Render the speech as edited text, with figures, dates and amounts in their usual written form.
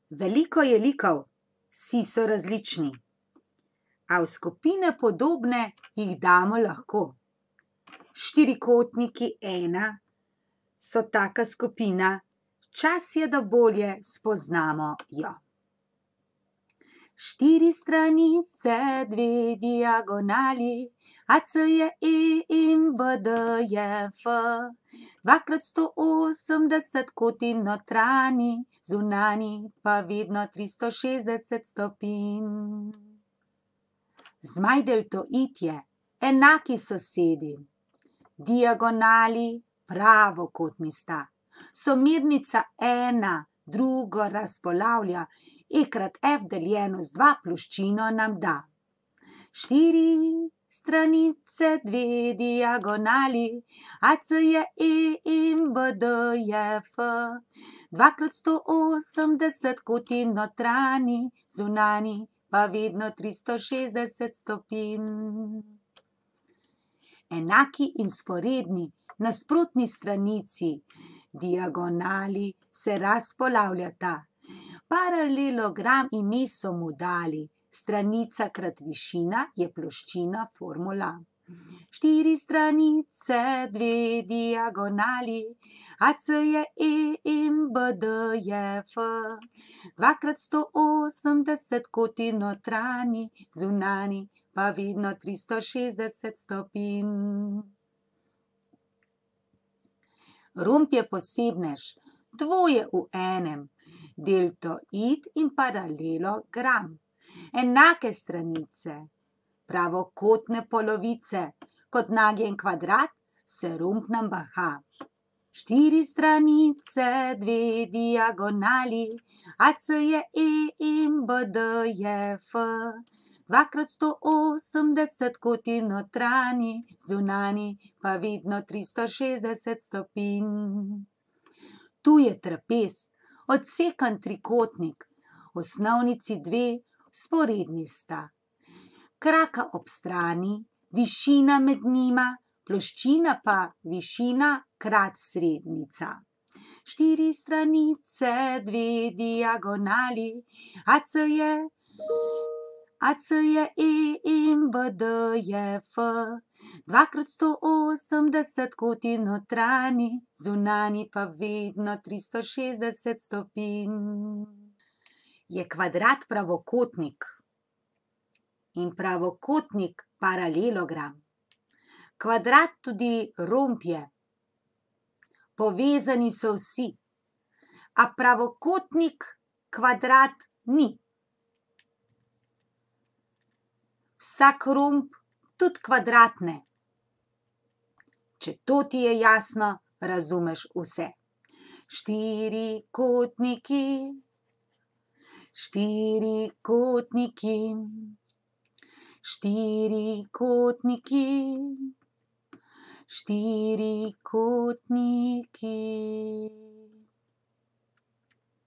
Veliko je likov, vsi so različni, a v skupine podobne jih damo lahko. Štirikotniki ena so taka skupina, čas je, da bolje spoznamo jo. Štiri stranice, dve diagonali, AC je E in BD je F. 2x180 koti notranji, zunanji pa vedno 360 stopinj. Zmaj deltoid je, enaki sosedi. Diagonali pravokotni sta. Somernica ena drugo razpolavlja, E krat F deljeno z 2 ploščino nam da. Štiri stranice, dve diagonali, AC je E in BD je F. 2x180 koti notranji, zunanji pa vedno 360 stopinj. Enaki in vzporedni, nasprotni stranici, diagonali se razpolavljata. Paralelogram ime so mu dali, stranica krat višina je ploščina formula. Štiri stranice, dve diagonali, AC je E in BD je F. 2x180 koti notranji, zunanji pa vedno 360 stopinj. Romb je posebnež, dvoje v enem, deltoid in paralelogram. Enake stranice, pravokotne polovice, kot nagnjen kvadrat se romb nam baha. Štiri stranice, dve diagonali, AC je E in BD je F. 2x180 koti notranji, zunanji pa vedno 360 stopinj. Tu je trapez, odsekan trikotnik, osnovnici 2 vzporedni sta. Kraka ob strani, višina med njima, ploščina pa višina krat srednjica. Štiri stranice, dve diagonali, AC je E in BD je F. 2x180 koti notranji, zunanji pa vedno 360 stopinj. Je kvadrat pravokotnik in pravokotnik paralelogram. Kvadrat tudi romb je. Povezani so vsi, a pravokotnik kvadrat ni. Vsak romb tudi kvadrat ne. Če to ti je jasno, razumeš vse. Štirikotniki, štirikotniki, štirikotniki, štirikotniki.